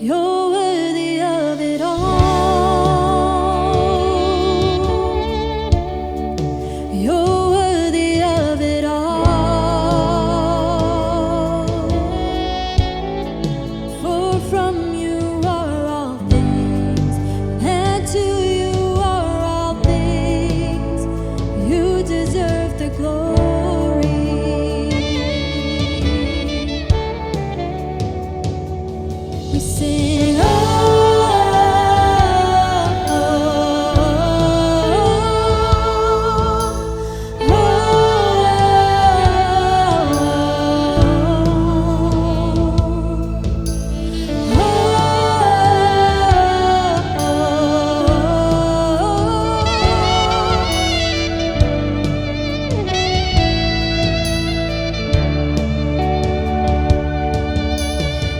You're worthy of it all. You're worthy of it all. For from you are all things, and to you are all things. You deserve the glory. We sing, oh,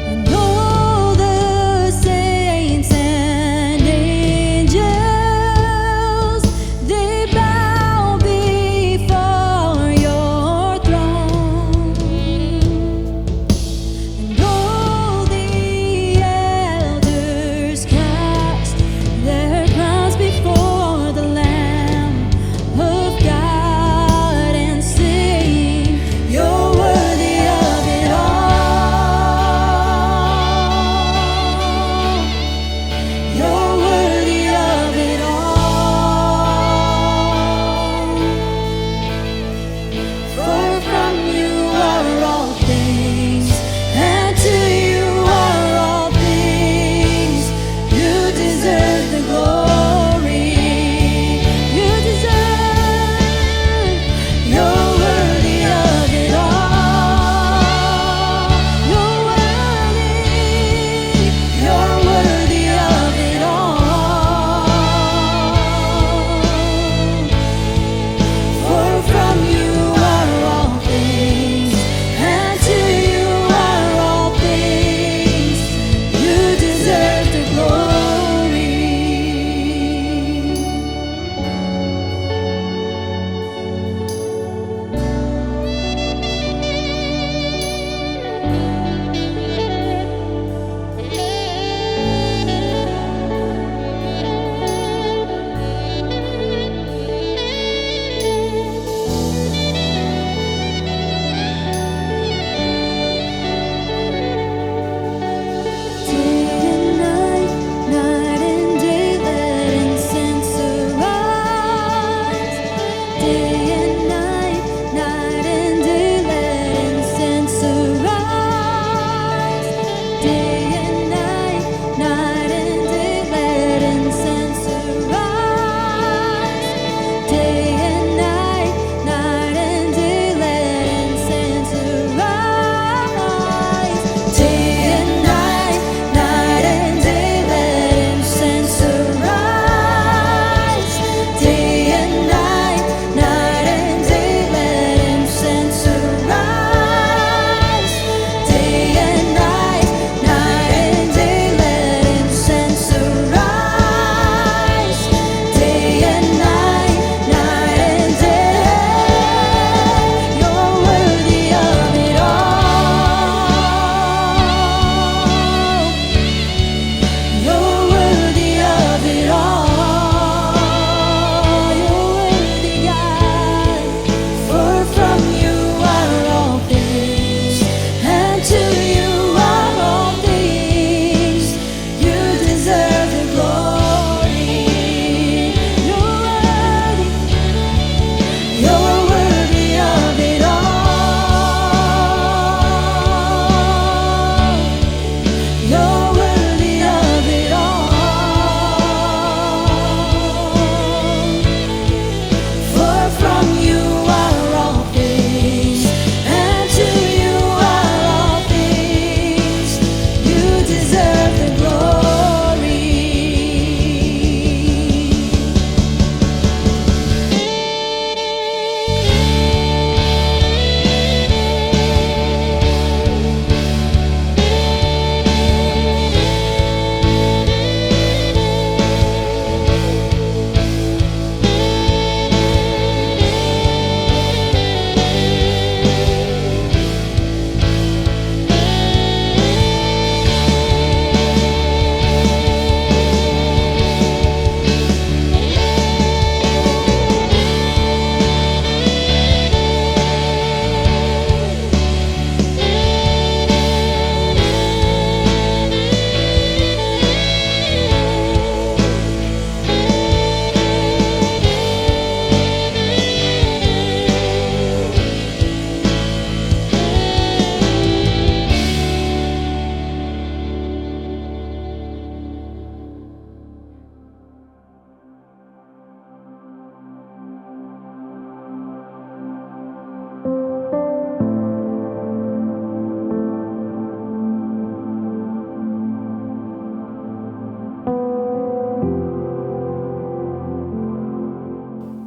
and all the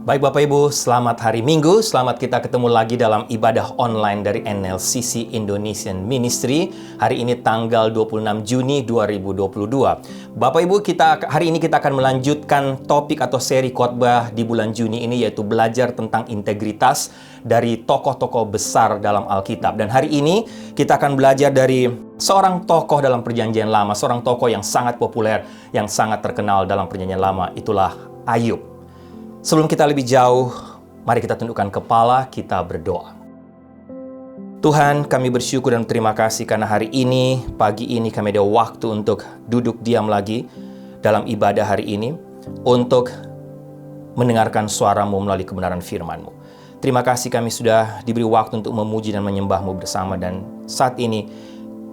Baik Bapak Ibu, selamat hari Minggu. Selamat kita ketemu lagi dalam ibadah online dari NLCC Indonesian Ministry. Hari ini tanggal 26 Juni 2022. Bapak Ibu, hari ini kita akan melanjutkan topik atau seri khotbah di bulan Juni ini, yaitu belajar tentang integritas dari tokoh-tokoh besar dalam Alkitab. Dan hari ini kita akan belajar dari seorang tokoh dalam Perjanjian Lama, seorang tokoh yang sangat populer, yang sangat terkenal dalam Perjanjian Lama, itulah Ayub. Sebelum kita lebih jauh, mari kita tundukkan kepala, kita berdoa. Tuhan, kami bersyukur dan terima kasih karena hari ini, pagi ini kami ada waktu untuk duduk diam lagi dalam ibadah hari ini, untuk mendengarkan suara-Mu melalui kebenaran firman-Mu. Terima kasih kami sudah diberi waktu untuk memuji dan menyembah-Mu bersama, dan saat ini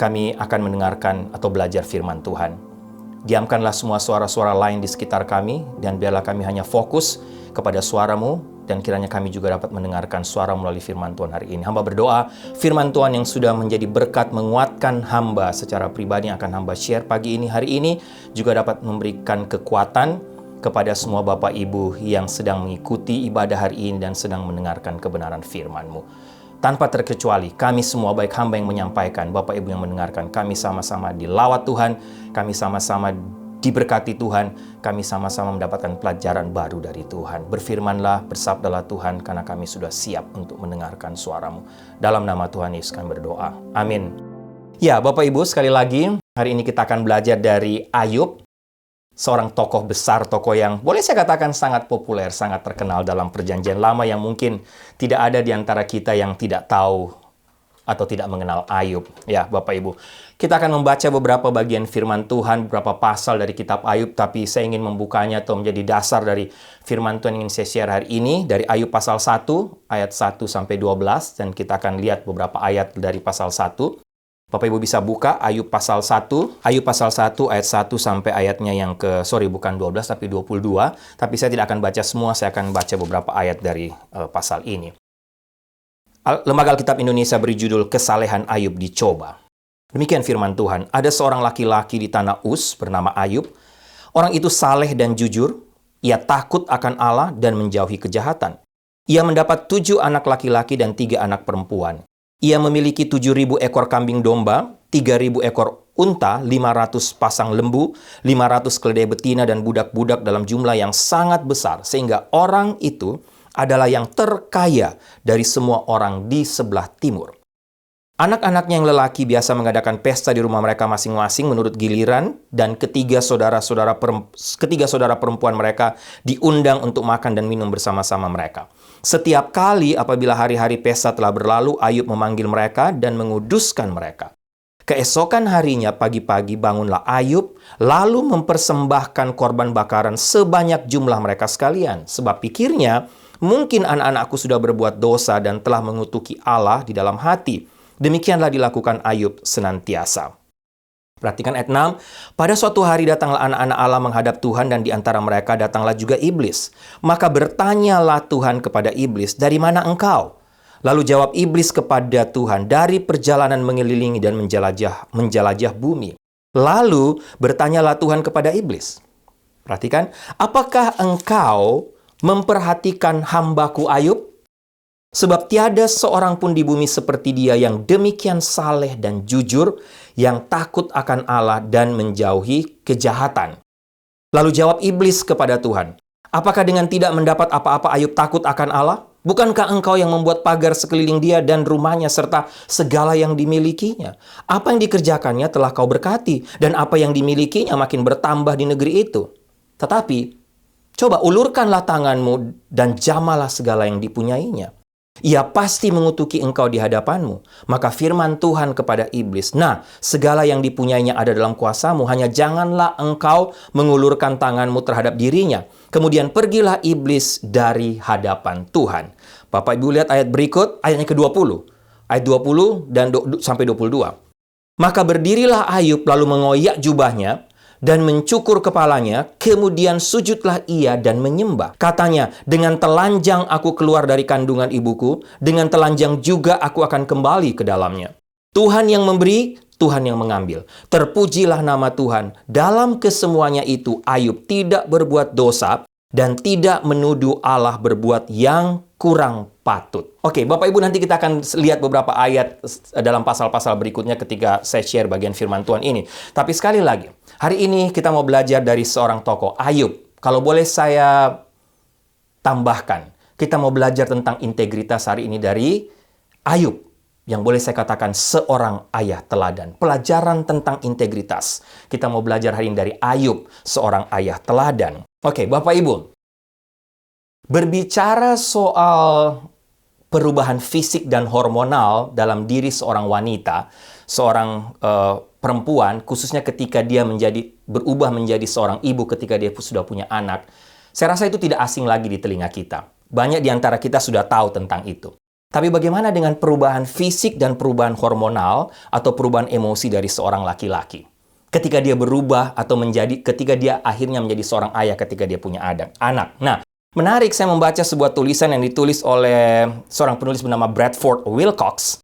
kami akan mendengarkan atau belajar firman Tuhan. Diamkanlah semua suara-suara lain di sekitar kami, dan biarlah kami hanya fokus kepada suara-Mu, dan kiranya kami juga dapat mendengarkan suara melalui firman Tuhan hari ini. Hamba berdoa, firman Tuhan yang sudah menjadi berkat menguatkan hamba secara pribadi yang akan hamba share pagi ini, hari ini, juga dapat memberikan kekuatan kepada semua Bapak Ibu yang sedang mengikuti ibadah hari ini dan sedang mendengarkan kebenaran firman-Mu. Tanpa terkecuali, kami semua, baik hamba yang menyampaikan, Bapak Ibu yang mendengarkan, kami sama-sama dilawat Tuhan, kami sama-sama diberkati Tuhan, kami sama-sama mendapatkan pelajaran baru dari Tuhan. Berfirmanlah, bersabdalah Tuhan, karena kami sudah siap untuk mendengarkan suara-Mu. Dalam nama Tuhan Yesus kami berdoa. Amin. Ya, Bapak Ibu, sekali lagi, hari ini kita akan belajar dari Ayub, seorang tokoh besar, tokoh yang boleh saya katakan sangat populer, sangat terkenal dalam Perjanjian Lama, yang mungkin tidak ada di antara kita yang tidak tahu atau tidak mengenal Ayub. Ya, Bapak Ibu. Kita akan membaca beberapa bagian firman Tuhan, beberapa pasal dari kitab Ayub, tapi saya ingin membukanya atau menjadi dasar dari firman Tuhan yang ingin saya share hari ini, dari Ayub pasal 1, ayat 1 sampai 12, dan kita akan lihat beberapa ayat dari pasal 1. Bapak Ibu bisa buka Ayub pasal 1 ayat 1 sampai ayatnya yang bukan 12 tapi 22. Tapi saya tidak akan baca semua, saya akan baca beberapa ayat dari pasal ini. Lembaga Alkitab Indonesia beri judul Kesalehan Ayub Dicoba. Demikian firman Tuhan, ada seorang laki-laki di tanah Uz bernama Ayub. Orang itu saleh dan jujur, ia takut akan Allah dan menjauhi kejahatan. Ia mendapat 7 anak laki-laki dan 3 anak perempuan. Ia memiliki 7.000 ekor kambing domba, 3.000 ekor unta, 500 pasang lembu, 500 keledai betina, dan budak-budak dalam jumlah yang sangat besar, sehingga orang itu adalah yang terkaya dari semua orang di sebelah timur. Anak-anaknya yang lelaki biasa mengadakan pesta di rumah mereka masing-masing menurut giliran, dan ketiga saudara perempuan mereka diundang untuk makan dan minum bersama-sama mereka. Setiap kali apabila hari-hari pesta telah berlalu, Ayub memanggil mereka dan menguduskan mereka. Keesokan harinya pagi-pagi bangunlah Ayub, lalu mempersembahkan korban bakaran sebanyak jumlah mereka sekalian. Sebab pikirnya, mungkin anak-anakku sudah berbuat dosa dan telah mengutuki Allah di dalam hati. Demikianlah dilakukan Ayub senantiasa. Perhatikan ayat 6. Pada suatu hari datanglah anak-anak Allah menghadap Tuhan, dan di antara mereka datanglah juga iblis. Maka bertanyalah Tuhan kepada iblis, "Dari mana engkau?" Lalu jawab iblis kepada Tuhan, "Dari perjalanan mengelilingi dan menjelajah bumi." Lalu bertanyalah Tuhan kepada iblis. Perhatikan, "Apakah engkau memperhatikan hambaku Ayub? Sebab tiada seorang pun di bumi seperti dia yang demikian saleh dan jujur, yang takut akan Allah dan menjauhi kejahatan." Lalu jawab iblis kepada Tuhan, "Apakah dengan tidak mendapat apa-apa Ayub takut akan Allah? Bukankah engkau yang membuat pagar sekeliling dia dan rumahnya serta segala yang dimilikinya? Apa yang dikerjakannya telah kau berkati, dan apa yang dimilikinya makin bertambah di negeri itu. Tetapi, coba ulurkanlah tanganmu dan jamalah segala yang dipunyainya. Ia pasti mengutuki engkau di hadapanmu." Maka firman Tuhan kepada iblis, "Nah, segala yang dipunyainya ada dalam kuasamu, hanya janganlah engkau mengulurkan tanganmu terhadap dirinya." Kemudian pergilah iblis dari hadapan Tuhan. Bapak Ibu lihat ayat berikut, ayatnya ke-20. Ayat 20 dan sampai 22. Maka berdirilah Ayub lalu mengoyak jubahnya dan mencukur kepalanya, kemudian sujudlah ia dan menyembah. Katanya, "Dengan telanjang aku keluar dari kandungan ibuku, dengan telanjang juga aku akan kembali ke dalamnya. Tuhan yang memberi, Tuhan yang mengambil. Terpujilah nama Tuhan. Dalam kesemuanya itu, Ayub tidak berbuat dosa, dan tidak menuduh Allah berbuat yang kurang patut. Oke, Bapak Ibu, nanti kita akan lihat beberapa ayat dalam pasal-pasal berikutnya ketika saya share bagian firman Tuhan ini. Tapi sekali lagi, hari ini kita mau belajar dari seorang tokoh, Ayub. Kalau boleh saya tambahkan, kita mau belajar tentang integritas hari ini dari Ayub, yang boleh saya katakan seorang ayah teladan. Pelajaran tentang integritas. Kita mau belajar hari ini dari Ayub, seorang ayah teladan. Oke, Bapak Ibu, berbicara soal perubahan fisik dan hormonal dalam diri seorang wanita, seorang perempuan, khususnya ketika dia berubah menjadi seorang ibu ketika dia sudah punya anak, saya rasa itu tidak asing lagi di telinga kita. Banyak di antara kita sudah tahu tentang itu. Tapi bagaimana dengan perubahan fisik dan perubahan hormonal atau perubahan emosi dari seorang laki-laki? Ketika dia berubah atau ketika dia akhirnya menjadi seorang ayah ketika dia punya anak. Nah, menarik, saya membaca sebuah tulisan yang ditulis oleh seorang penulis bernama Bradford Wilcox.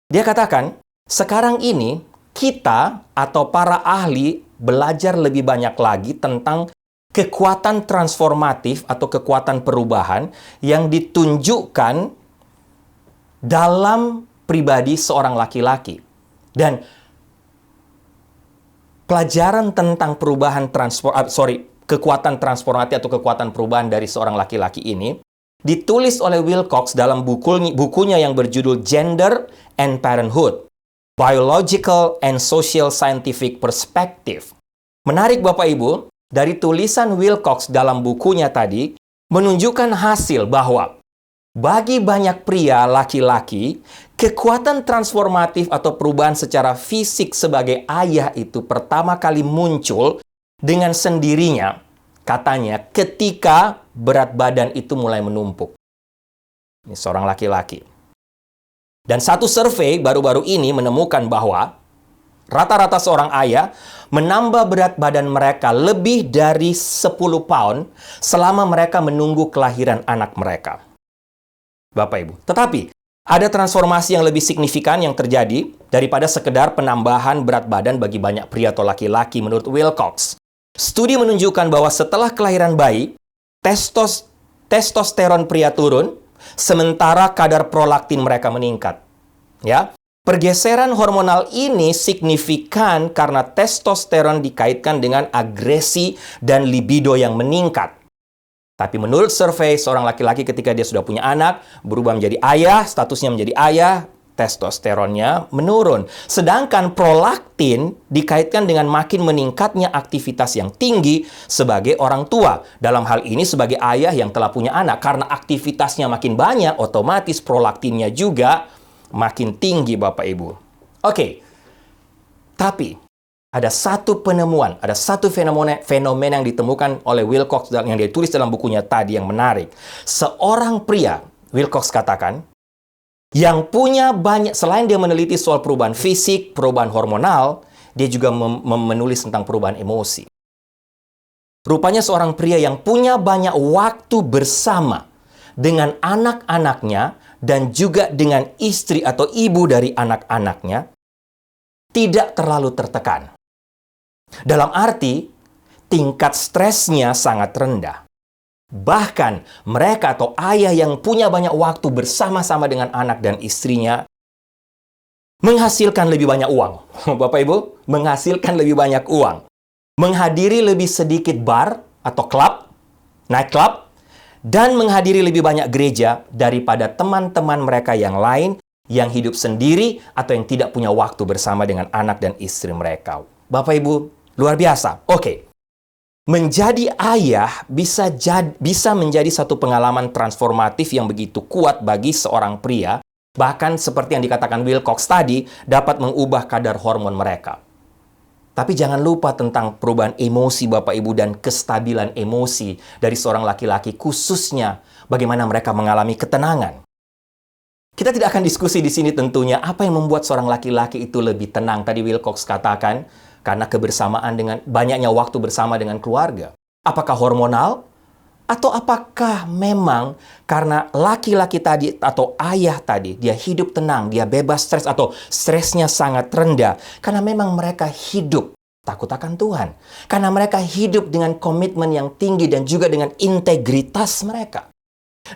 Dia katakan, sekarang ini kita atau para ahli belajar lebih banyak lagi tentang kekuatan transformatif atau kekuatan perubahan yang ditunjukkan dalam pribadi seorang laki-laki. Dan pelajaran tentang kekuatan transformatif atau kekuatan perubahan dari seorang laki-laki ini ditulis oleh Wilcox dalam bukunya yang berjudul Gender and Parenthood, Biological and Social Scientific Perspective. Menarik Bapak Ibu, dari tulisan Wilcox dalam bukunya tadi menunjukkan hasil bahwa bagi banyak pria laki-laki, kekuatan transformatif atau perubahan secara fisik sebagai ayah itu pertama kali muncul dengan sendirinya, katanya, ketika berat badan itu mulai menumpuk. Ini seorang laki-laki. Dan satu survei baru-baru ini menemukan bahwa rata-rata seorang ayah menambah berat badan mereka lebih dari 10 pound selama mereka menunggu kelahiran anak mereka. Bapak Ibu. Tetapi, ada transformasi yang lebih signifikan yang terjadi daripada sekedar penambahan berat badan bagi banyak pria atau laki-laki menurut Wilcox. Studi menunjukkan bahwa setelah kelahiran bayi, testosteron pria turun, sementara kadar prolaktin mereka meningkat. Ya, pergeseran hormonal ini signifikan karena testosteron dikaitkan dengan agresi dan libido yang meningkat. Tapi menurut survei seorang laki-laki ketika dia sudah punya anak, berubah menjadi ayah, statusnya menjadi ayah, testosteronnya menurun. Sedangkan prolaktin dikaitkan dengan makin meningkatnya aktivitas yang tinggi sebagai orang tua. Dalam hal ini sebagai ayah yang telah punya anak. Karena aktivitasnya makin banyak, otomatis prolaktinnya juga makin tinggi Bapak Ibu. Oke, tapi ada satu penemuan, ada satu fenomena yang ditemukan oleh Wilcox yang dia tulis dalam bukunya tadi yang menarik. Seorang pria, Wilcox katakan, yang punya banyak, selain dia meneliti soal perubahan fisik, perubahan hormonal, dia juga menulis tentang perubahan emosi. Rupanya seorang pria yang punya banyak waktu bersama dengan anak-anaknya dan juga dengan istri atau ibu dari anak-anaknya, tidak terlalu tertekan. Dalam arti, tingkat stresnya sangat rendah. Bahkan, mereka atau ayah yang punya banyak waktu bersama-sama dengan anak dan istrinya menghasilkan lebih banyak uang. Bapak Ibu, menghasilkan lebih banyak uang. Menghadiri lebih sedikit bar atau klub, nightclub, dan menghadiri lebih banyak gereja daripada teman-teman mereka yang lain yang hidup sendiri atau yang tidak punya waktu bersama dengan anak dan istri mereka. Bapak Ibu, luar biasa. Oke. Menjadi ayah bisa menjadi satu pengalaman transformatif yang begitu kuat bagi seorang pria, bahkan seperti yang dikatakan Wilcox tadi, dapat mengubah kadar hormon mereka. Tapi jangan lupa tentang perubahan emosi Bapak Ibu dan kestabilan emosi dari seorang laki-laki, khususnya bagaimana mereka mengalami ketenangan. Kita tidak akan diskusi di sini tentunya apa yang membuat seorang laki-laki itu lebih tenang. Tadi Wilcox katakan, karena kebersamaan dengan banyaknya waktu bersama dengan keluarga. Apakah hormonal? Atau apakah memang karena laki-laki tadi atau ayah tadi, dia hidup tenang, dia bebas stres atau stresnya sangat rendah. Karena memang mereka hidup Takut akan Tuhan. Karena mereka hidup dengan komitmen yang tinggi dan juga dengan integritas mereka.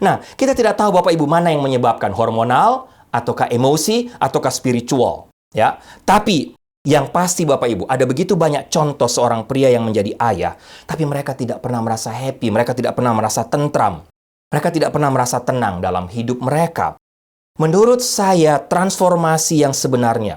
Nah, kita tidak tahu Bapak Ibu mana yang menyebabkan hormonal, ataukah emosi, ataukah spiritual. Ya, tapi yang pasti Bapak Ibu, ada begitu banyak contoh seorang pria yang menjadi ayah, tapi mereka tidak pernah merasa happy, mereka tidak pernah merasa tentram, mereka tidak pernah merasa tenang dalam hidup mereka. Menurut saya, transformasi yang sebenarnya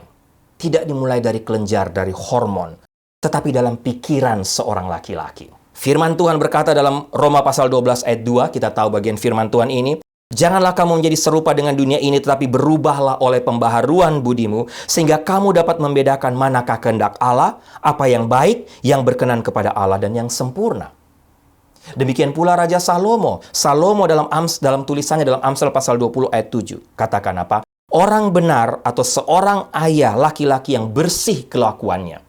tidak dimulai dari kelenjar, dari hormon, tetapi dalam pikiran seorang laki-laki. Firman Tuhan berkata dalam Roma pasal 12 ayat 2, kita tahu bagian firman Tuhan ini, janganlah kamu menjadi serupa dengan dunia ini, tetapi berubahlah oleh pembaharuan budimu, sehingga kamu dapat membedakan manakah kehendak Allah, apa yang baik, yang berkenan kepada Allah, dan yang sempurna. Demikian pula Raja Salomo. Salomo dalam tulisannya dalam Amsal pasal 20 ayat 7, katakan apa? Orang benar atau seorang ayah laki-laki yang bersih kelakuannya.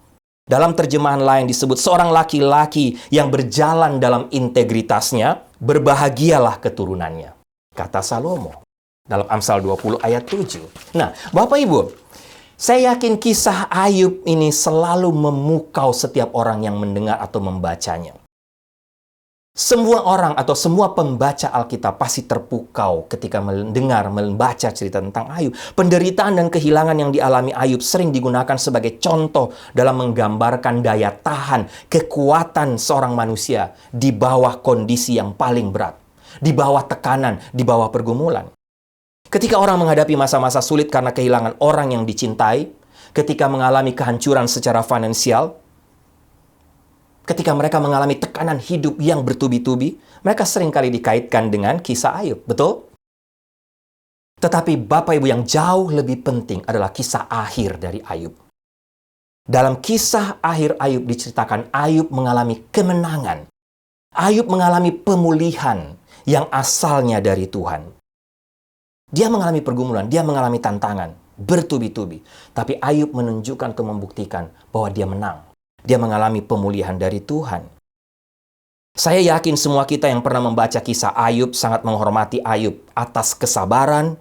Dalam terjemahan lain disebut seorang laki-laki yang berjalan dalam integritasnya, berbahagialah keturunannya. Kata Salomo dalam Amsal 20 ayat 7. Nah, Bapak Ibu, saya yakin kisah Ayub ini selalu memukau setiap orang yang mendengar atau membacanya. Semua orang atau semua pembaca Alkitab pasti terpukau ketika mendengar, membaca cerita tentang Ayub. Penderitaan dan kehilangan yang dialami Ayub sering digunakan sebagai contoh dalam menggambarkan daya tahan, kekuatan seorang manusia di bawah kondisi yang paling berat, di bawah tekanan, di bawah pergumulan. Ketika orang menghadapi masa-masa sulit karena kehilangan orang yang dicintai, ketika mengalami kehancuran secara finansial, ketika mereka mengalami tekanan hidup yang bertubi-tubi, mereka seringkali dikaitkan dengan kisah Ayub, betul? Tetapi Bapak Ibu, yang jauh lebih penting adalah kisah akhir dari Ayub. Dalam kisah akhir Ayub diceritakan Ayub mengalami kemenangan. Ayub mengalami pemulihan yang asalnya dari Tuhan. Dia mengalami pergumulan, dia mengalami tantangan bertubi-tubi. Tapi Ayub menunjukkan atau membuktikan bahwa dia menang. Dia mengalami pemulihan dari Tuhan. Saya yakin semua kita yang pernah membaca kisah Ayub sangat menghormati Ayub atas kesabaran,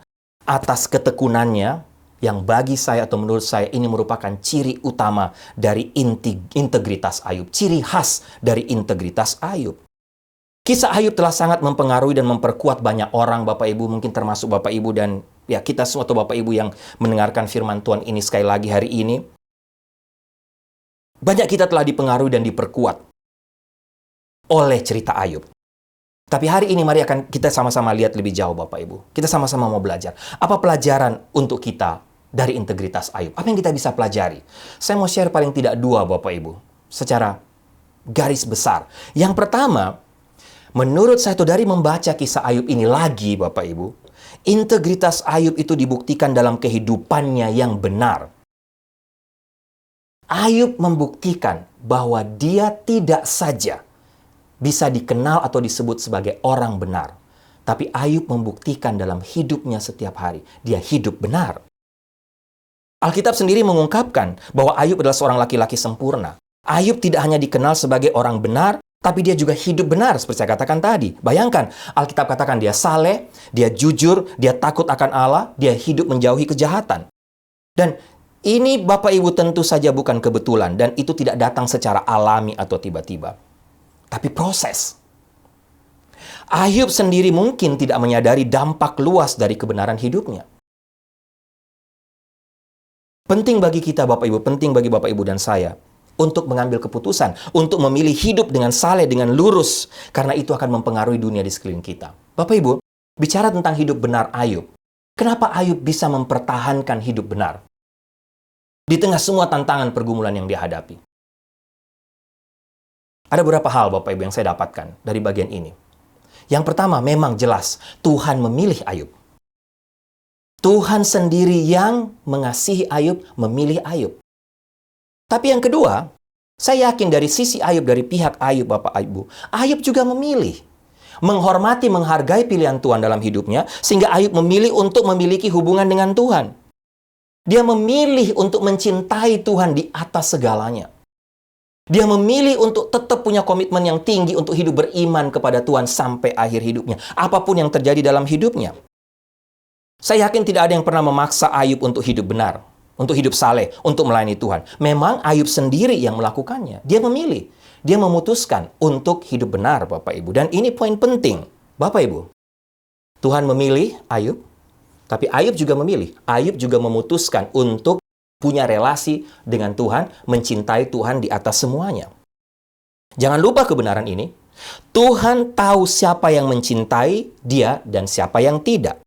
atas ketekunannya, yang bagi saya atau menurut saya ini merupakan ciri utama dari integritas Ayub, ciri khas dari integritas Ayub. Kisah Ayub telah sangat mempengaruhi dan memperkuat banyak orang, Bapak Ibu, mungkin termasuk Bapak Ibu dan ya kita semua atau Bapak Ibu yang mendengarkan firman Tuhan ini sekali lagi hari ini. Banyak kita telah dipengaruhi dan diperkuat oleh cerita Ayub. Tapi hari ini mari akan kita sama-sama lihat lebih jauh Bapak Ibu. Kita sama-sama mau belajar. Apa pelajaran untuk kita dari integritas Ayub? Apa yang kita bisa pelajari? Saya mau share paling tidak 2 Bapak Ibu. Secara garis besar. Yang pertama, menurut saya itu dari membaca kisah Ayub ini lagi Bapak Ibu, integritas Ayub itu dibuktikan dalam kehidupannya yang benar. Ayub membuktikan bahwa dia tidak saja bisa dikenal atau disebut sebagai orang benar. Tapi Ayub membuktikan dalam hidupnya setiap hari, dia hidup benar. Alkitab sendiri mengungkapkan bahwa Ayub adalah seorang laki-laki sempurna. Ayub tidak hanya dikenal sebagai orang benar, tapi dia juga hidup benar, seperti saya katakan tadi. Bayangkan, Alkitab katakan dia saleh, dia jujur, dia takut akan Allah, dia hidup menjauhi kejahatan. Dan ini Bapak Ibu tentu saja bukan kebetulan dan itu tidak datang secara alami atau tiba-tiba. Tapi proses. Ayub sendiri mungkin tidak menyadari dampak luas dari kebenaran hidupnya. Penting bagi kita Bapak Ibu, penting bagi Bapak Ibu dan saya untuk mengambil keputusan, untuk memilih hidup dengan saleh, dengan lurus, karena itu akan mempengaruhi dunia di sekeliling kita. Bapak Ibu, bicara tentang hidup benar Ayub. Kenapa Ayub bisa mempertahankan hidup benar? Di tengah semua tantangan pergumulan yang dihadapi. Ada beberapa hal Bapak Ibu yang saya dapatkan dari bagian ini. Yang pertama, memang jelas Tuhan memilih Ayub. Tuhan sendiri yang mengasihi Ayub, memilih Ayub. Tapi yang kedua, saya yakin dari sisi Ayub, dari pihak Ayub Bapak Ibu, Ayub juga memilih. Menghormati, menghargai pilihan Tuhan dalam hidupnya, sehingga Ayub memilih untuk memiliki hubungan dengan Tuhan. Dia memilih untuk mencintai Tuhan di atas segalanya. Dia memilih untuk tetap punya komitmen yang tinggi untuk hidup beriman kepada Tuhan sampai akhir hidupnya. Apapun yang terjadi dalam hidupnya. Saya yakin tidak ada yang pernah memaksa Ayub untuk hidup benar. untuk hidup saleh, untuk melayani Tuhan. Memang Ayub sendiri yang melakukannya. Dia memilih, dia memutuskan untuk hidup benar, Bapak Ibu. Dan ini poin penting, Bapak Ibu. Tuhan memilih Ayub, tapi Ayub juga memilih. Ayub juga memutuskan untuk punya relasi dengan Tuhan, mencintai Tuhan di atas semuanya. Jangan lupa kebenaran ini. Tuhan tahu siapa yang mencintai dia dan siapa yang tidak.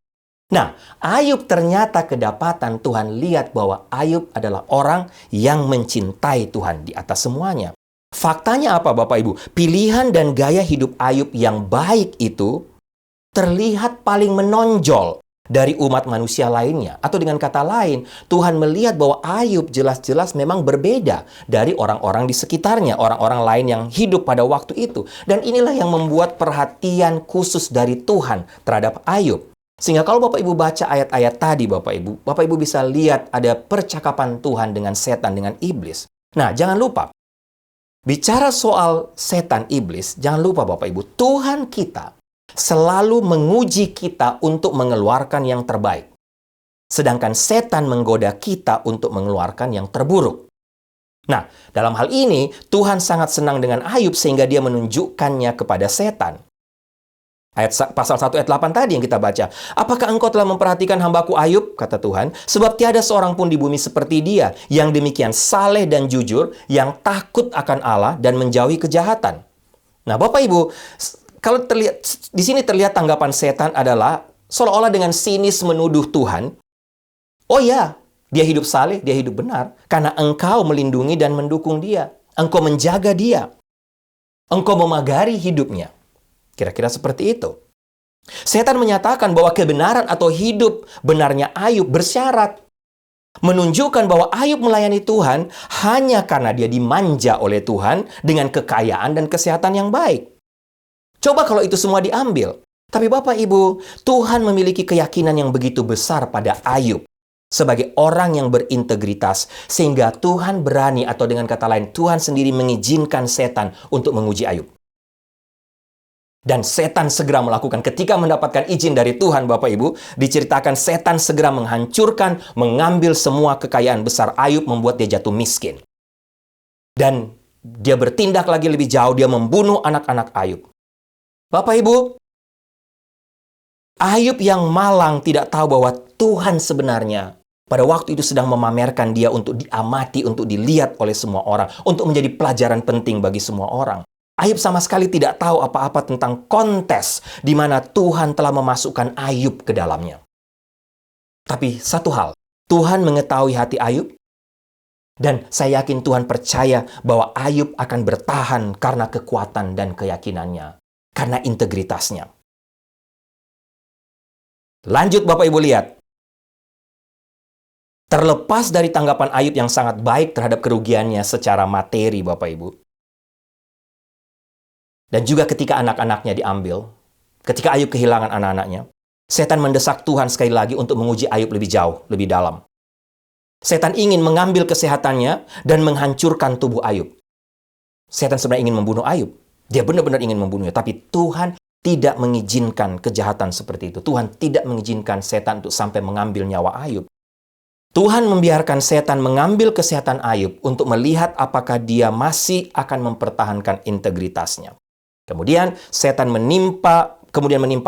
Nah, Ayub ternyata kedapatan Tuhan lihat bahwa Ayub adalah orang yang mencintai Tuhan di atas semuanya. Faktanya apa, Bapak Ibu? Pilihan dan gaya hidup Ayub yang baik itu terlihat paling menonjol dari umat manusia lainnya. Atau dengan kata lain, Tuhan melihat bahwa Ayub jelas-jelas memang berbeda dari orang-orang di sekitarnya, orang-orang lain yang hidup pada waktu itu. Dan inilah yang membuat perhatian khusus dari Tuhan terhadap Ayub. Sehingga kalau Bapak Ibu baca ayat-ayat tadi, Bapak Ibu bisa lihat ada percakapan Tuhan dengan setan, dengan iblis. Nah, jangan lupa, bicara soal setan iblis, jangan lupa Bapak Ibu, Tuhan kita selalu menguji kita untuk mengeluarkan yang terbaik. Sedangkan setan menggoda kita untuk mengeluarkan yang terburuk. Nah, dalam hal ini, Tuhan sangat senang dengan Ayub sehingga dia menunjukkannya kepada setan. Pasal 1 ayat 8 tadi yang kita baca. Apakah engkau telah memperhatikan hambaku Ayub? Kata Tuhan. Sebab tiada seorang pun di bumi seperti dia, yang demikian saleh dan jujur, yang takut akan Allah dan menjauhi kejahatan. Nah, Bapak Ibu, kalau terlihat di sini terlihat tanggapan setan adalah seolah-olah dengan sinis menuduh Tuhan. Oh ya, dia hidup saleh, dia hidup benar karena engkau melindungi dan mendukung dia. Engkau menjaga dia. Engkau memagari hidupnya. Kira-kira seperti itu. Setan menyatakan bahwa kebenaran atau hidup benarnya Ayub bersyarat. Menunjukkan bahwa Ayub melayani Tuhan hanya karena dia dimanja oleh Tuhan dengan kekayaan dan kesehatan yang baik. Coba kalau itu semua diambil. Tapi Bapak Ibu, Tuhan memiliki keyakinan yang begitu besar pada Ayub sebagai orang yang berintegritas sehingga Tuhan berani, atau dengan kata lain, Tuhan sendiri mengizinkan setan untuk menguji Ayub. Dan setan segera melakukan, ketika mendapatkan izin dari Tuhan, Bapak Ibu, diceritakan setan segera menghancurkan, mengambil semua kekayaan besar Ayub, membuat dia jatuh miskin. Dan dia bertindak lagi lebih jauh, dia membunuh anak-anak Ayub. Bapak Ibu, Ayub yang malang tidak tahu bahwa Tuhan sebenarnya pada waktu itu sedang memamerkan dia untuk diamati, untuk dilihat oleh semua orang, untuk menjadi pelajaran penting bagi semua orang. Ayub sama sekali tidak tahu apa-apa tentang kontes di mana Tuhan telah memasukkan Ayub ke dalamnya. Tapi satu hal, Tuhan mengetahui hati Ayub, dan saya yakin Tuhan percaya bahwa Ayub akan bertahan karena kekuatan dan keyakinannya, karena integritasnya. Lanjut Bapak Ibu lihat. Terlepas dari tanggapan Ayub yang sangat baik terhadap kerugiannya secara materi, Bapak Ibu. Dan juga ketika anak-anaknya diambil, ketika Ayub kehilangan anak-anaknya, setan mendesak Tuhan sekali lagi untuk menguji Ayub lebih jauh, lebih dalam. Setan ingin mengambil kesehatannya dan menghancurkan tubuh Ayub. Setan sebenarnya ingin membunuh Ayub. Dia benar-benar ingin membunuhnya, tapi Tuhan tidak mengizinkan kejahatan seperti itu. Tuhan tidak mengizinkan setan untuk sampai mengambil nyawa Ayub. Tuhan membiarkan setan mengambil kesehatan Ayub untuk melihat apakah dia masih akan mempertahankan integritasnya. Kemudian setan menimpa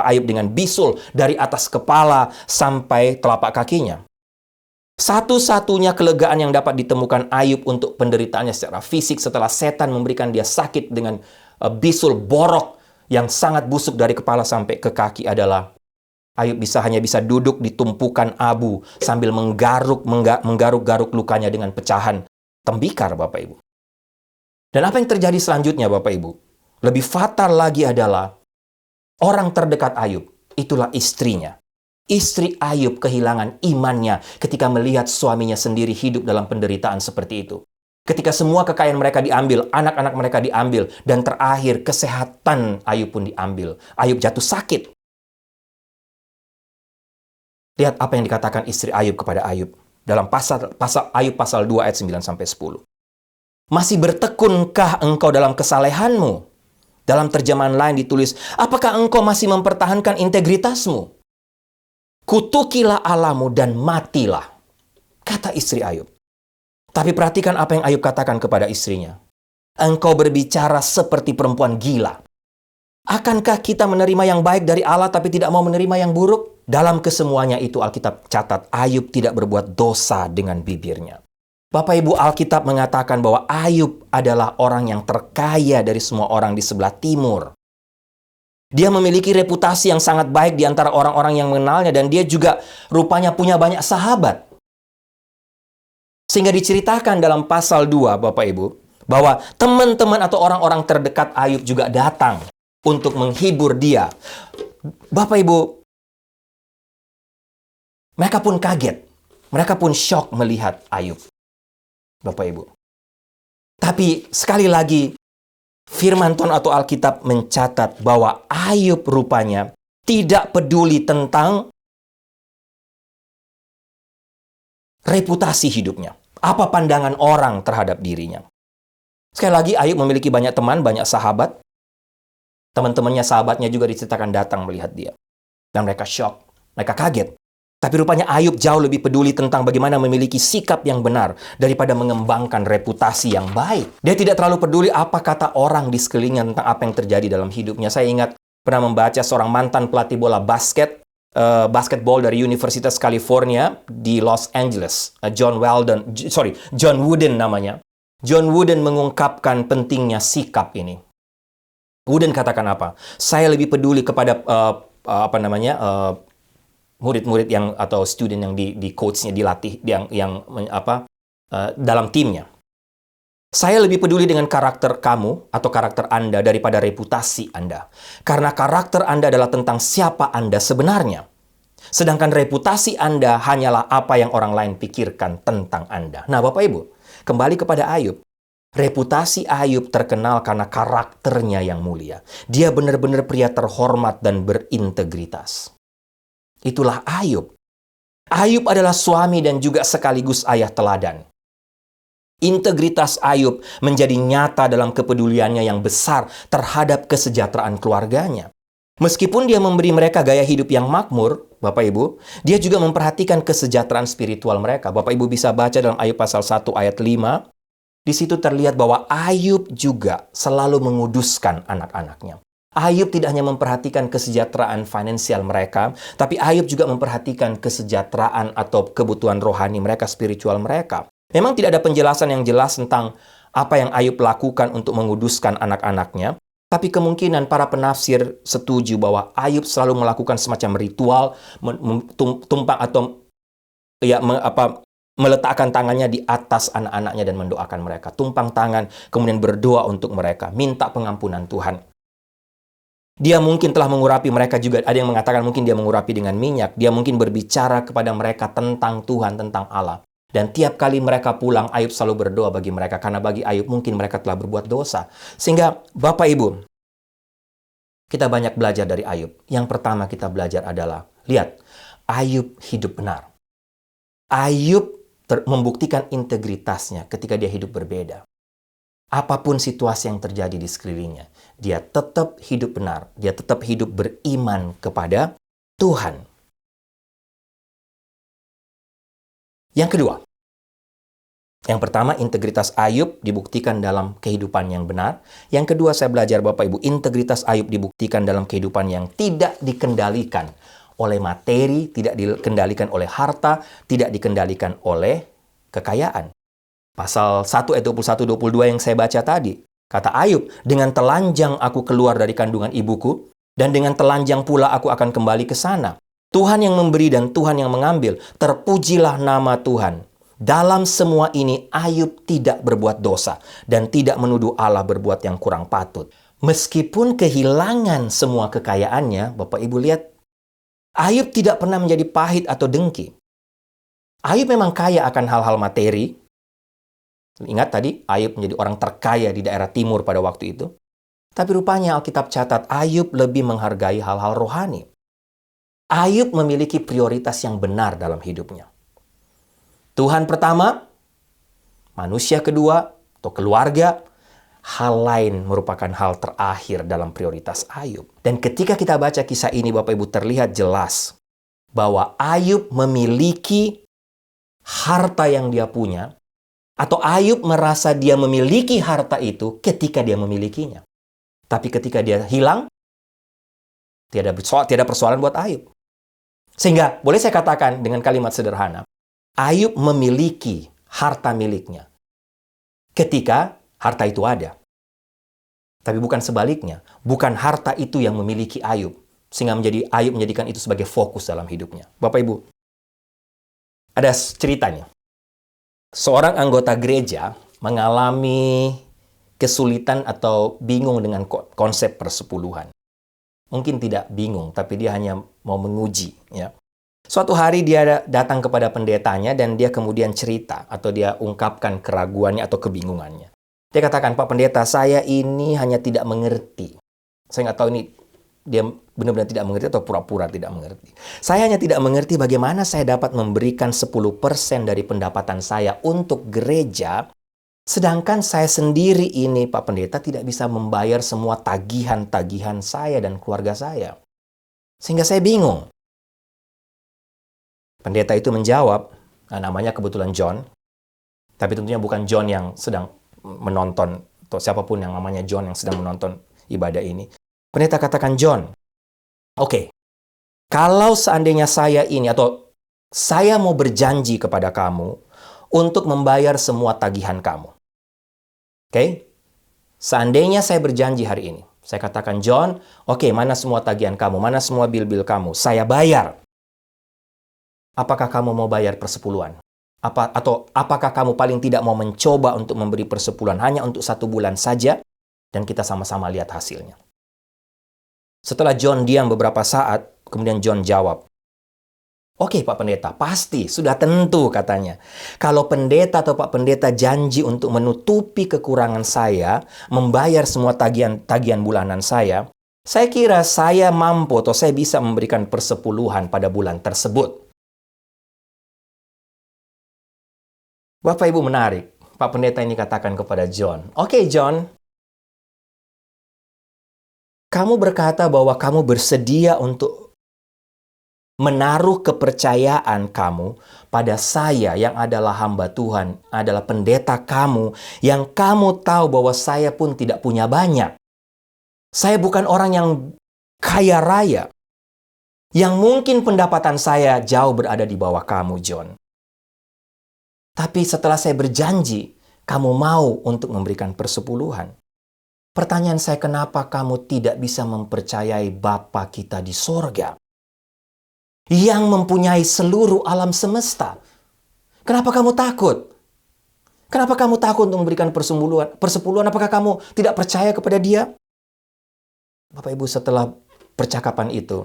Ayub dengan bisul dari atas kepala sampai telapak kakinya. Satu-satunya kelegaan yang dapat ditemukan Ayub untuk penderitaannya secara fisik setelah setan memberikan dia sakit dengan bisul borok yang sangat busuk dari kepala sampai ke kaki adalah Ayub hanya bisa duduk di tumpukan abu sambil menggaruk-garuk lukanya dengan pecahan tembikar, Bapak Ibu. Dan apa yang terjadi selanjutnya, Bapak Ibu? Lebih fatal lagi adalah orang terdekat Ayub, itulah istrinya. Istri Ayub kehilangan imannya ketika melihat suaminya sendiri hidup dalam penderitaan seperti itu. Ketika semua kekayaan mereka diambil, anak-anak mereka diambil, dan terakhir kesehatan Ayub pun diambil. Ayub jatuh sakit. Lihat apa yang dikatakan istri Ayub kepada Ayub dalam pasal Ayub pasal 2 ayat 9 sampai 10. Masih bertekunkah engkau dalam kesalehanmu? Dalam terjemahan lain ditulis, apakah engkau masih mempertahankan integritasmu? Kutukilah Allahmu dan matilah. kata istri Ayub. Tapi perhatikan apa yang Ayub katakan kepada istrinya. Engkau berbicara seperti perempuan gila. Akankah kita menerima yang baik dari Allah tapi tidak mau menerima yang buruk? Dalam kesemuanya itu Alkitab catat Ayub tidak berbuat dosa dengan bibirnya. Bapak Ibu, Alkitab mengatakan bahwa Ayub adalah orang yang terkaya dari semua orang di sebelah timur. Dia memiliki reputasi yang sangat baik di antara orang-orang yang mengenalnya dan dia juga rupanya punya banyak sahabat. Sehingga diceritakan dalam pasal 2, Bapak Ibu, bahwa teman-teman atau orang-orang terdekat Ayub juga datang untuk menghibur dia. Bapak Ibu, mereka pun kaget. Mereka pun syok melihat Ayub. Bapak Ibu. Tapi sekali lagi, firman Tuhan atau Alkitab mencatat bahwa Ayub rupanya tidak peduli tentang reputasi hidupnya. Apa pandangan orang terhadap dirinya. Sekali lagi, Ayub memiliki banyak teman, banyak sahabat. Teman-temannya, sahabatnya juga diceritakan datang melihat dia. Dan mereka syok, mereka kaget. Tapi rupanya Ayub jauh lebih peduli tentang bagaimana memiliki sikap yang benar daripada mengembangkan reputasi yang baik. Dia tidak terlalu peduli apa kata orang di sekelilingnya tentang apa yang terjadi dalam hidupnya. Saya ingat pernah membaca seorang mantan pelatih bola basketball dari Universitas California di Los Angeles, John Wooden namanya. John Wooden mengungkapkan pentingnya sikap ini. Wooden katakan apa? Saya lebih peduli kepada murid-murid yang atau student yang di coachnya dilatih dalam timnya. Saya lebih peduli dengan karakter kamu atau karakter Anda daripada reputasi Anda. Karena karakter Anda adalah tentang siapa Anda sebenarnya. Sedangkan reputasi Anda hanyalah apa yang orang lain pikirkan tentang Anda. Nah, Bapak Ibu, kembali kepada Ayub. Reputasi Ayub terkenal karena karakternya yang mulia. Dia benar-benar pria terhormat dan berintegritas. Itulah Ayub. Ayub adalah suami dan juga sekaligus ayah teladan. Integritas Ayub menjadi nyata dalam kepeduliannya yang besar terhadap kesejahteraan keluarganya. Meskipun dia memberi mereka gaya hidup yang makmur, Bapak Ibu, dia juga memperhatikan kesejahteraan spiritual mereka. Bapak Ibu bisa baca dalam Ayub pasal 1 ayat 5. Di situ terlihat bahwa Ayub juga selalu menguduskan anak-anaknya. Ayub tidak hanya memperhatikan kesejahteraan finansial mereka, tapi Ayub juga memperhatikan kesejahteraan atau kebutuhan rohani mereka, spiritual mereka. Memang tidak ada penjelasan yang jelas tentang apa yang Ayub lakukan untuk menguduskan anak-anaknya, tapi kemungkinan para penafsir setuju bahwa Ayub selalu melakukan semacam ritual, meletakkan tangannya di atas anak-anaknya dan mendoakan mereka. Tumpang tangan, kemudian berdoa untuk mereka, minta pengampunan Tuhan. Dia mungkin telah mengurapi mereka juga. Ada yang mengatakan mungkin dia mengurapi dengan minyak. Dia mungkin berbicara kepada mereka tentang Tuhan, tentang Allah. Dan tiap kali mereka pulang, Ayub selalu berdoa bagi mereka. Karena bagi Ayub mungkin mereka telah berbuat dosa. Sehingga Bapak Ibu, kita banyak belajar dari Ayub. Yang pertama kita belajar adalah, lihat, Ayub hidup benar. Ayub membuktikan integritasnya ketika dia hidup berbeda. Apapun situasi yang terjadi di sekelilingnya, dia tetap hidup benar. Dia tetap hidup beriman kepada Tuhan. Yang kedua, yang pertama, integritas Ayub dibuktikan dalam kehidupan yang benar. Yang kedua, saya belajar Bapak Ibu, integritas Ayub dibuktikan dalam kehidupan yang tidak dikendalikan oleh materi, tidak dikendalikan oleh harta, tidak dikendalikan oleh kekayaan. Pasal 1 ayat 21-22 yang saya baca tadi. Kata Ayub, dengan telanjang aku keluar dari kandungan ibuku, dan dengan telanjang pula aku akan kembali ke sana. Tuhan yang memberi dan Tuhan yang mengambil, terpujilah nama Tuhan. Dalam semua ini, Ayub tidak berbuat dosa, dan tidak menuduh Allah berbuat yang kurang patut. Meskipun kehilangan semua kekayaannya, Bapak Ibu lihat, Ayub tidak pernah menjadi pahit atau dengki. Ayub memang kaya akan hal-hal materi. Ingat tadi, Ayub menjadi orang terkaya di daerah timur pada waktu itu. Tapi rupanya Alkitab catat, Ayub lebih menghargai hal-hal rohani. Ayub memiliki prioritas yang benar dalam hidupnya. Tuhan pertama, manusia kedua, atau keluarga, hal lain merupakan hal terakhir dalam prioritas Ayub. Dan ketika kita baca kisah ini, Bapak Ibu, terlihat jelas bahwa Ayub memiliki harta yang dia punya, atau Ayub merasa dia memiliki harta itu ketika dia memilikinya. Tapi ketika dia hilang, tiada persoalan buat Ayub. Sehingga boleh saya katakan dengan kalimat sederhana, Ayub memiliki harta miliknya ketika harta itu ada. Tapi bukan sebaliknya, bukan harta itu yang memiliki Ayub, sehingga Ayub menjadikan itu sebagai fokus dalam hidupnya. Bapak Ibu, ada ceritanya. Seorang anggota gereja mengalami kesulitan atau bingung dengan konsep persepuluhan. Mungkin tidak bingung, tapi dia hanya mau menguji. Ya. Suatu hari dia datang kepada pendetanya dan dia kemudian cerita atau dia ungkapkan keraguannya atau kebingungannya. Dia katakan, Pak Pendeta, saya ini hanya tidak mengerti. Saya nggak tahu ini dia benar-benar tidak mengerti atau pura-pura tidak mengerti. Saya hanya tidak mengerti bagaimana saya dapat memberikan 10% dari pendapatan saya untuk gereja, sedangkan saya sendiri ini, Pak Pendeta, tidak bisa membayar semua tagihan-tagihan saya dan keluarga saya. Sehingga saya bingung. Pendeta itu menjawab, namanya kebetulan John, tapi tentunya bukan John yang sedang menonton, atau siapapun yang namanya John yang sedang menonton ibadah ini. Pendeta katakan, John, oke, kalau seandainya saya ini, atau saya mau berjanji kepada kamu untuk membayar semua tagihan kamu. Oke? Seandainya saya berjanji hari ini, saya katakan, John, oke, mana semua tagihan kamu, mana semua bil-bil kamu, saya bayar. Apakah kamu mau bayar persepuluhan? Atau apakah kamu paling tidak mau mencoba untuk memberi persepuluhan hanya untuk 1 bulan saja, dan kita sama-sama lihat hasilnya. Setelah John diam beberapa saat, kemudian John jawab, oke Pak Pendeta, pasti, sudah tentu katanya. Kalau pendeta atau Pak Pendeta janji untuk menutupi kekurangan saya, membayar semua tagihan bulanan saya kira saya mampu atau saya bisa memberikan persepuluhan pada bulan tersebut. Bapak Ibu menarik, Pak Pendeta ini katakan kepada John, oke John, kamu berkata bahwa kamu bersedia untuk menaruh kepercayaan kamu pada saya yang adalah hamba Tuhan, adalah pendeta kamu, yang kamu tahu bahwa saya pun tidak punya banyak. Saya bukan orang yang kaya raya, yang mungkin pendapatan saya jauh berada di bawah kamu, John. Tapi setelah saya berjanji, kamu mau untuk memberikan persepuluhan. Pertanyaan saya, kenapa kamu tidak bisa mempercayai Bapa kita di sorga yang mempunyai seluruh alam semesta? Kenapa kamu takut? Kenapa kamu takut untuk memberikan persepuluhan? Apakah kamu tidak percaya kepada Dia? Bapak Ibu, setelah percakapan itu,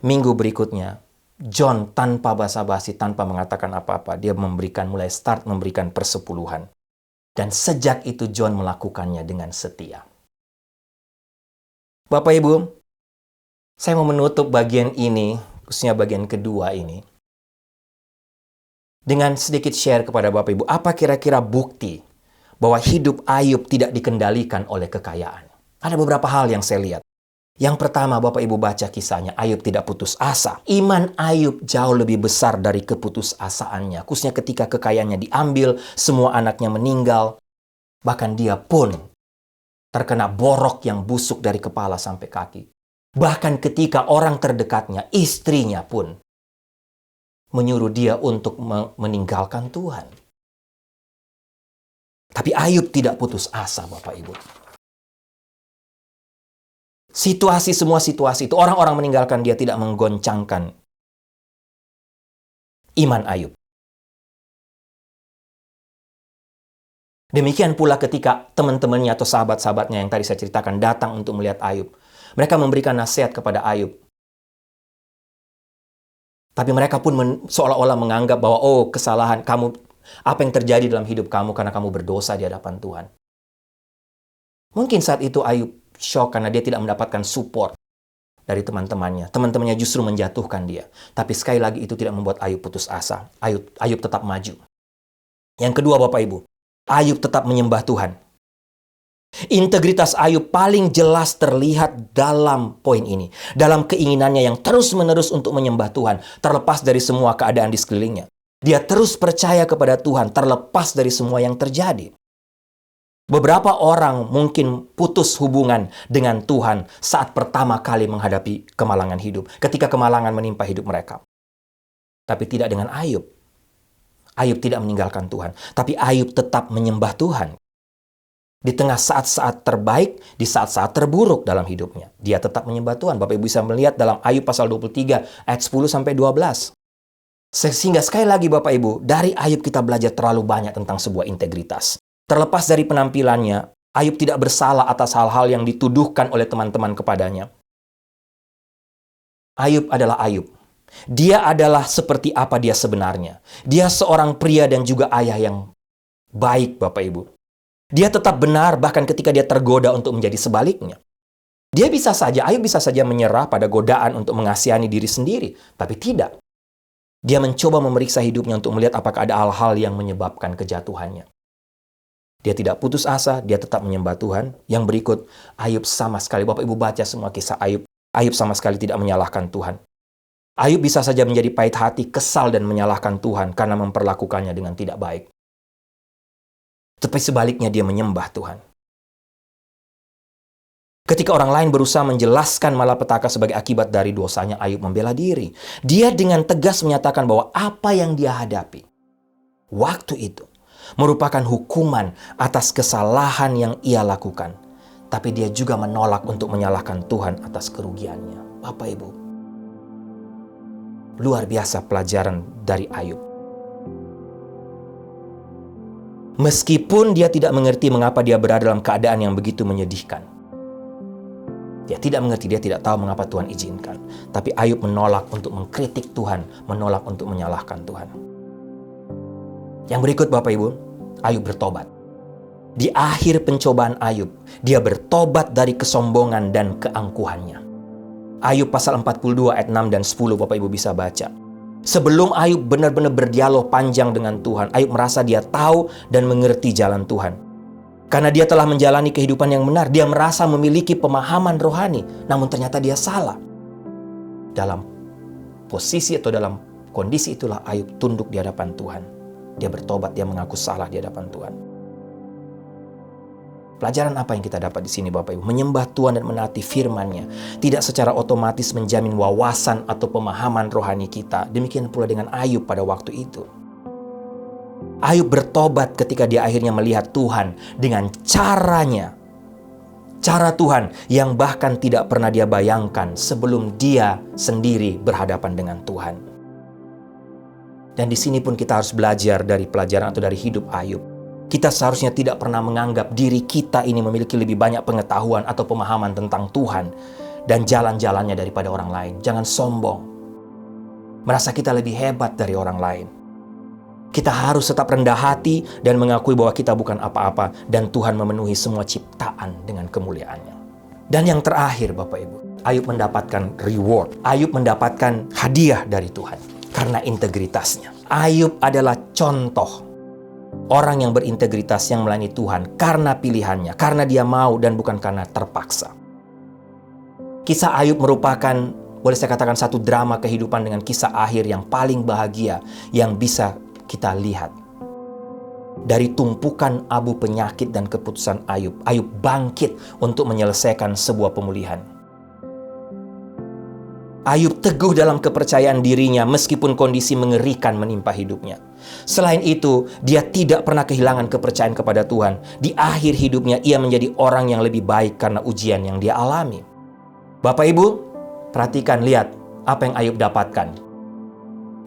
minggu berikutnya, John tanpa basa-basi, tanpa mengatakan apa-apa, dia mulai start memberikan persepuluhan. Dan sejak itu John melakukannya dengan setia. Bapak Ibu, saya mau menutup bagian ini, khususnya bagian kedua ini, dengan sedikit share kepada Bapak Ibu, apa kira-kira bukti bahwa hidup Ayub tidak dikendalikan oleh kekayaan? Ada beberapa hal yang saya lihat. Yang pertama, Bapak Ibu baca kisahnya, Ayub tidak putus asa. Iman Ayub jauh lebih besar dari keputusasaannya. Khususnya ketika kekayaannya diambil, semua anaknya meninggal. Bahkan dia pun terkena borok yang busuk dari kepala sampai kaki. Bahkan ketika orang terdekatnya, istrinya pun menyuruh dia untuk meninggalkan Tuhan. Tapi Ayub tidak putus asa, Bapak Ibu. Semua situasi itu, orang-orang meninggalkan dia tidak menggoncangkan iman Ayub. Demikian pula ketika teman-temannya atau sahabat-sahabatnya yang tadi saya ceritakan datang untuk melihat Ayub. Mereka memberikan nasihat kepada Ayub. Tapi mereka pun seolah-olah menganggap bahwa, kesalahan kamu, apa yang terjadi dalam hidup kamu karena kamu berdosa di hadapan Tuhan. Mungkin saat itu Ayub shock karena dia tidak mendapatkan support dari teman-temannya. Teman-temannya justru menjatuhkan dia. Tapi sekali lagi itu tidak membuat Ayub putus asa. Ayub tetap maju. Yang kedua, Bapak Ibu, Ayub tetap menyembah Tuhan. Integritas Ayub paling jelas terlihat dalam poin ini. Dalam keinginannya yang terus-menerus untuk menyembah Tuhan, terlepas dari semua keadaan di sekelilingnya. Dia terus percaya kepada Tuhan terlepas dari semua yang terjadi. Beberapa orang mungkin putus hubungan dengan Tuhan saat pertama kali menghadapi kemalangan hidup, ketika kemalangan menimpa hidup mereka. Tapi tidak dengan Ayub. Ayub tidak meninggalkan Tuhan, tapi Ayub tetap menyembah Tuhan. Di tengah saat-saat terbaik, di saat-saat terburuk dalam hidupnya, dia tetap menyembah Tuhan. Bapak Ibu bisa melihat dalam Ayub pasal 23 ayat 10 sampai 12. Sehingga sekali lagi Bapak Ibu, dari Ayub kita belajar terlalu banyak tentang sebuah integritas. Terlepas dari penampilannya, Ayub tidak bersalah atas hal-hal yang dituduhkan oleh teman-teman kepadanya. Ayub adalah Ayub. Dia adalah seperti apa dia sebenarnya. Dia seorang pria dan juga ayah yang baik, Bapak Ibu. Dia tetap benar bahkan ketika dia tergoda untuk menjadi sebaliknya. Ayub bisa saja menyerah pada godaan untuk mengasihani diri sendiri, tapi tidak. Dia mencoba memeriksa hidupnya untuk melihat apakah ada hal-hal yang menyebabkan kejatuhannya. Dia tidak putus asa, dia tetap menyembah Tuhan. Yang berikut, Ayub sama sekali, Bapak Ibu baca semua kisah Ayub. Ayub sama sekali tidak menyalahkan Tuhan. Ayub bisa saja menjadi pahit hati, kesal dan menyalahkan Tuhan karena memperlakukannya dengan tidak baik. Tapi sebaliknya dia menyembah Tuhan. Ketika orang lain berusaha menjelaskan malapetaka sebagai akibat dari dosanya, Ayub membela diri. Dia dengan tegas menyatakan bahwa apa yang dia hadapi waktu itu merupakan hukuman atas kesalahan yang ia lakukan. Tapi dia juga menolak untuk menyalahkan Tuhan atas kerugiannya. Bapak Ibu, luar biasa pelajaran dari Ayub. Meskipun dia tidak mengerti mengapa dia berada dalam keadaan yang begitu menyedihkan. Dia tidak mengerti, dia tidak tahu mengapa Tuhan izinkan. Tapi Ayub menolak untuk mengkritik Tuhan, menolak untuk menyalahkan Tuhan. Yang berikut Bapak Ibu, Ayub bertobat. Di akhir pencobaan Ayub, dia bertobat dari kesombongan dan keangkuhannya. Ayub pasal 42 ayat 6 dan 10 Bapak Ibu bisa baca. Sebelum Ayub benar-benar berdialog panjang dengan Tuhan, Ayub merasa dia tahu dan mengerti jalan Tuhan. Karena dia telah menjalani kehidupan yang benar, dia merasa memiliki pemahaman rohani, namun ternyata dia salah. Dalam posisi atau dalam kondisi itulah Ayub tunduk di hadapan Tuhan. Dia bertobat, dia mengaku salah di hadapan Tuhan. Pelajaran apa yang kita dapat di sini Bapak Ibu? Menyembah Tuhan dan menaati firman-Nya tidak secara otomatis menjamin wawasan atau pemahaman rohani kita. Demikian pula dengan Ayub pada waktu itu. Ayub bertobat ketika dia akhirnya melihat Tuhan dengan caranya. Cara Tuhan yang bahkan tidak pernah dia bayangkan sebelum dia sendiri berhadapan dengan Tuhan. Dan di sini pun kita harus belajar dari pelajaran atau dari hidup Ayub. Kita seharusnya tidak pernah menganggap diri kita ini memiliki lebih banyak pengetahuan atau pemahaman tentang Tuhan dan jalan-jalannya daripada orang lain. Jangan sombong. Merasa kita lebih hebat dari orang lain. Kita harus tetap rendah hati dan mengakui bahwa kita bukan apa-apa dan Tuhan memenuhi semua ciptaan dengan kemuliaannya. Dan yang terakhir Bapak Ibu, Ayub mendapatkan reward. Ayub mendapatkan hadiah dari Tuhan karena integritasnya. Ayub adalah contoh orang yang berintegritas yang melayani Tuhan karena pilihannya, karena dia mau dan bukan karena terpaksa. Kisah Ayub merupakan, boleh saya katakan, satu drama kehidupan dengan kisah akhir yang paling bahagia yang bisa kita lihat. Dari tumpukan abu penyakit dan keputusan Ayub, Ayub bangkit untuk menyelesaikan sebuah pemulihan. Ayub teguh dalam kepercayaan dirinya meskipun kondisi mengerikan menimpa hidupnya. Selain itu, dia tidak pernah kehilangan kepercayaan kepada Tuhan. Di akhir hidupnya, ia menjadi orang yang lebih baik karena ujian yang dia alami. Bapak Ibu, perhatikan, lihat apa yang Ayub dapatkan.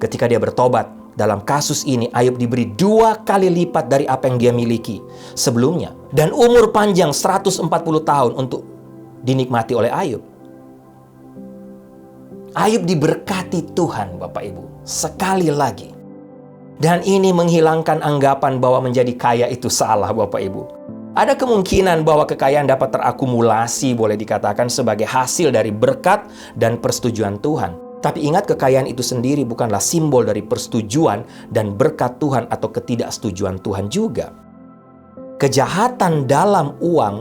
Ketika dia bertobat, dalam kasus ini Ayub diberi 2 kali lipat dari apa yang dia miliki sebelumnya. Dan umur panjang 140 tahun untuk dinikmati oleh Ayub. Ayub diberkati Tuhan Bapak Ibu sekali lagi. Dan ini menghilangkan anggapan bahwa menjadi kaya itu salah Bapak Ibu. Ada kemungkinan bahwa kekayaan dapat terakumulasi, boleh dikatakan, sebagai hasil dari berkat dan persetujuan Tuhan. Tapi ingat, kekayaan itu sendiri bukanlah simbol dari persetujuan dan berkat Tuhan atau ketidaksetujuan Tuhan juga. Kejahatan dalam uang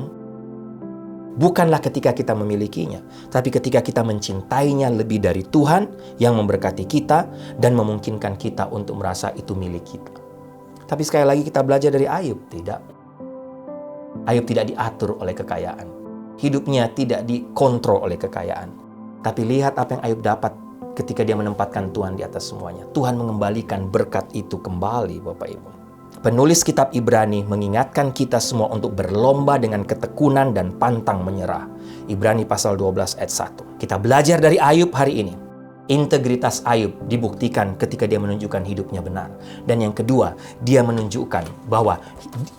bukanlah ketika kita memilikinya, tapi ketika kita mencintainya lebih dari Tuhan yang memberkati kita dan memungkinkan kita untuk merasa itu milik kita. Tapi sekali lagi kita belajar dari Ayub, tidak. Ayub tidak diatur oleh kekayaan. Hidupnya tidak dikontrol oleh kekayaan. Tapi lihat apa yang Ayub dapat ketika dia menempatkan Tuhan di atas semuanya. Tuhan mengembalikan berkat itu kembali, Bapak Ibu. Penulis kitab Ibrani mengingatkan kita semua untuk berlomba dengan ketekunan dan pantang menyerah. Ibrani pasal 12 ayat 1. Kita belajar dari Ayub hari ini. Integritas Ayub dibuktikan ketika dia menunjukkan hidupnya benar. Dan yang kedua, dia menunjukkan bahwa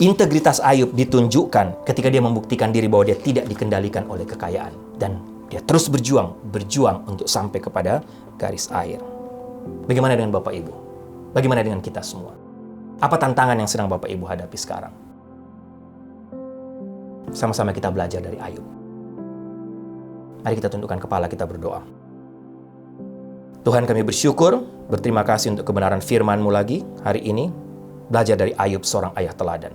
integritas Ayub ditunjukkan ketika dia membuktikan diri bahwa dia tidak dikendalikan oleh kekayaan. Dan dia terus berjuang untuk sampai kepada garis akhir. Bagaimana dengan Bapak Ibu? Bagaimana dengan kita semua? Apa tantangan yang sedang Bapak Ibu hadapi sekarang? Sama-sama kita belajar dari Ayub. Mari kita tundukkan kepala, kita berdoa. Tuhan, kami bersyukur, berterima kasih untuk kebenaran firman-Mu lagi hari ini. Belajar dari Ayub, seorang ayah teladan.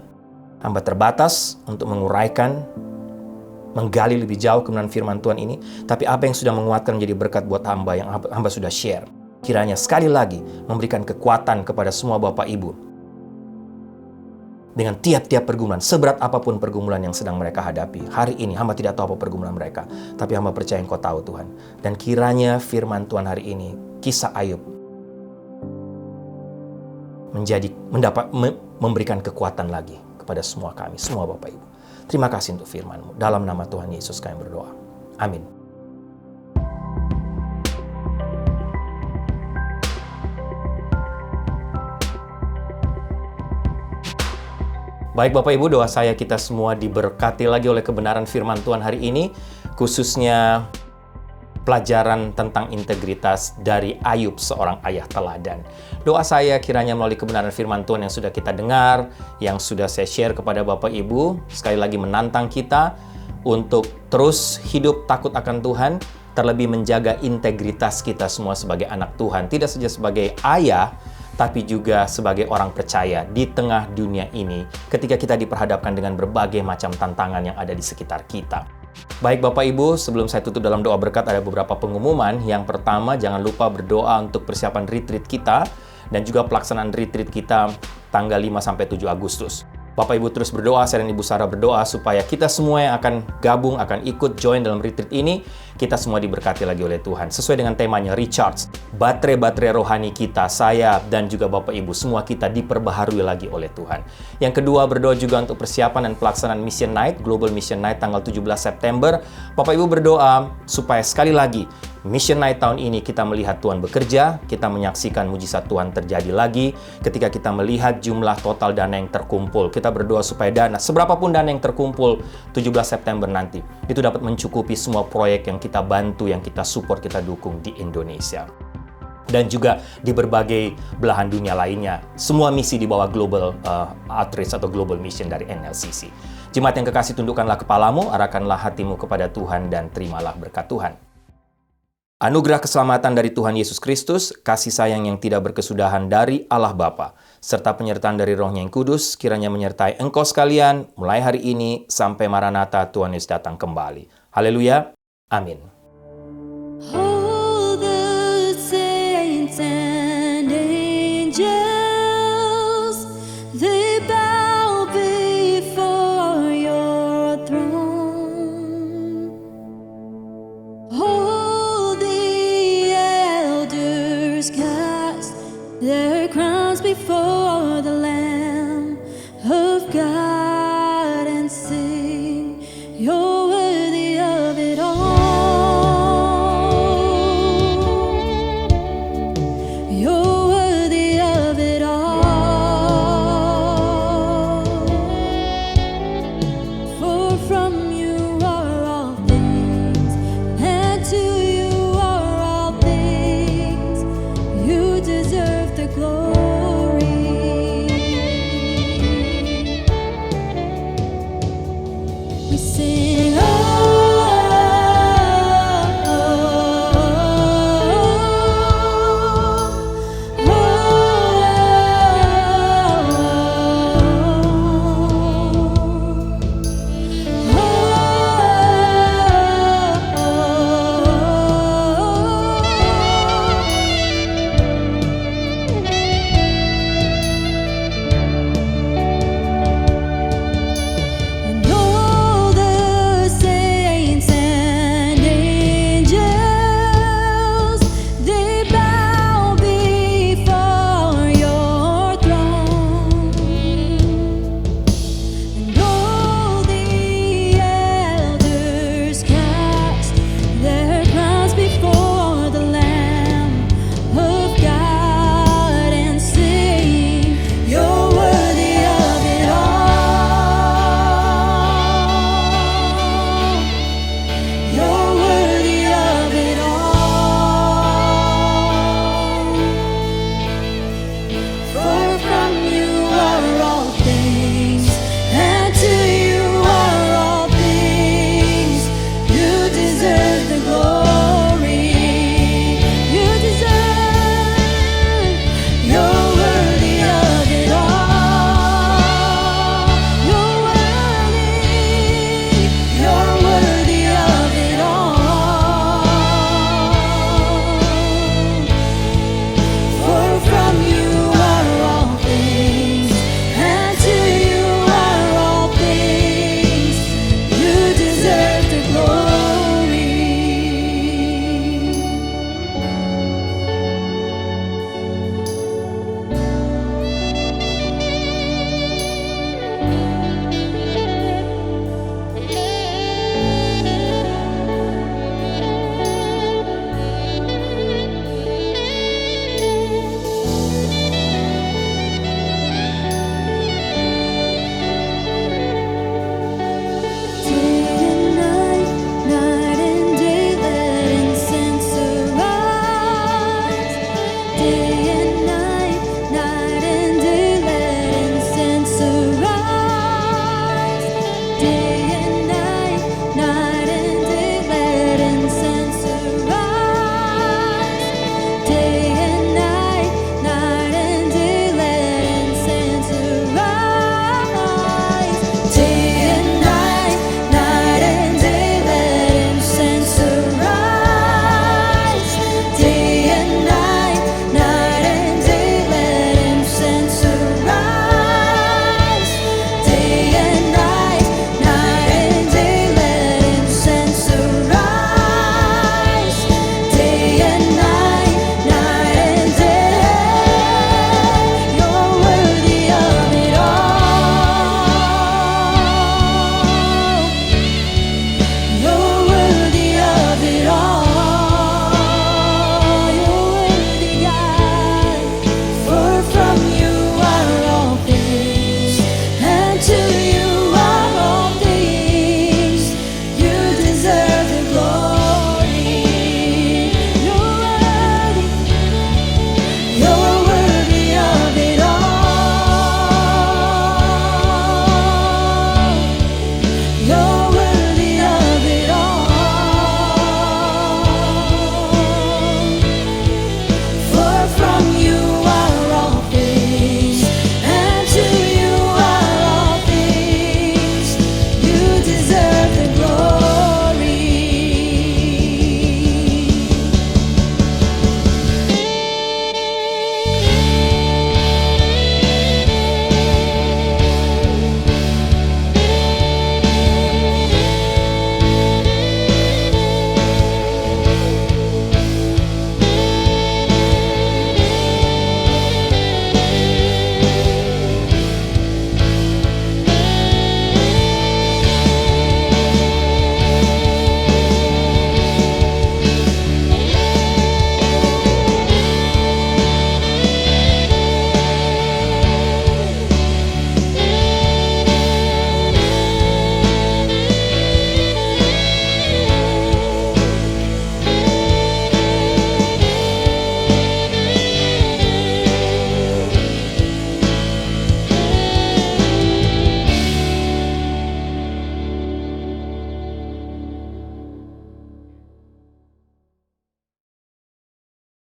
Hamba terbatas untuk menguraikan, menggali lebih jauh kebenaran firman Tuhan ini. Tapi apa yang sudah menguatkan menjadi berkat buat hamba yang hamba sudah share. Kiranya sekali lagi memberikan kekuatan kepada semua Bapak Ibu. Dengan tiap-tiap pergumulan, seberat apapun pergumulan yang sedang mereka hadapi. Hari ini hamba tidak tahu apa pergumulan mereka, tapi hamba percaya Engkau tahu, Tuhan. Dan kiranya firman Tuhan hari ini, kisah Ayub, memberikan kekuatan lagi kepada semua kami, semua Bapak Ibu. Terima kasih untuk firman-Mu. Dalam nama Tuhan Yesus kami berdoa. Amin. Baik Bapak Ibu, doa saya kita semua diberkati lagi oleh kebenaran firman Tuhan hari ini, khususnya pelajaran tentang integritas dari Ayub, seorang ayah teladan. Doa saya kiranya melalui kebenaran firman Tuhan yang sudah kita dengar, yang sudah saya share kepada Bapak Ibu, sekali lagi menantang kita untuk terus hidup takut akan Tuhan, terlebih menjaga integritas kita semua sebagai anak Tuhan, tidak saja sebagai ayah, tapi juga sebagai orang percaya di tengah dunia ini ketika kita diperhadapkan dengan berbagai macam tantangan yang ada di sekitar kita. Baik Bapak Ibu, sebelum saya tutup dalam doa berkat ada beberapa pengumuman. Yang pertama, jangan lupa berdoa untuk persiapan retreat kita dan juga pelaksanaan retreat kita tanggal 5-7 Agustus. Bapak Ibu terus berdoa, saya dan Ibu Sarah berdoa supaya kita semua yang akan gabung, akan ikut join dalam retreat ini, kita semua diberkati lagi oleh Tuhan. Sesuai dengan temanya, recharge. Baterai-baterai rohani kita, saya dan juga Bapak Ibu, semua kita diperbaharui lagi oleh Tuhan. Yang kedua, berdoa juga untuk persiapan dan pelaksanaan Mission Night, Global Mission Night tanggal 17 September. Bapak Ibu berdoa supaya sekali lagi, Mission Night tahun ini kita melihat Tuhan bekerja, kita menyaksikan mujizat Tuhan terjadi lagi, ketika kita melihat jumlah total dana yang terkumpul. Kita berdoa supaya dana, seberapapun dana yang terkumpul 17 September nanti, itu dapat mencukupi semua proyek yang kita bantu, yang kita support, kita dukung di Indonesia. Dan juga di berbagai belahan dunia lainnya. Semua misi di bawah Global Outreach atau Global Mission dari NLCC. Jemaat yang kekasih, tundukkanlah kepalamu, arahkanlah hatimu kepada Tuhan, dan terimalah berkat Tuhan. Anugerah keselamatan dari Tuhan Yesus Kristus, kasih sayang yang tidak berkesudahan dari Allah Bapa, serta penyertaan dari Roh-Nya yang kudus, kiranya menyertai engkau sekalian, mulai hari ini sampai Maranatha Tuhan Yesus datang kembali. Haleluya. Amin. All the saints and angels, they bow before your throne. All the elders cast their crowns before the Lamb of God and sing your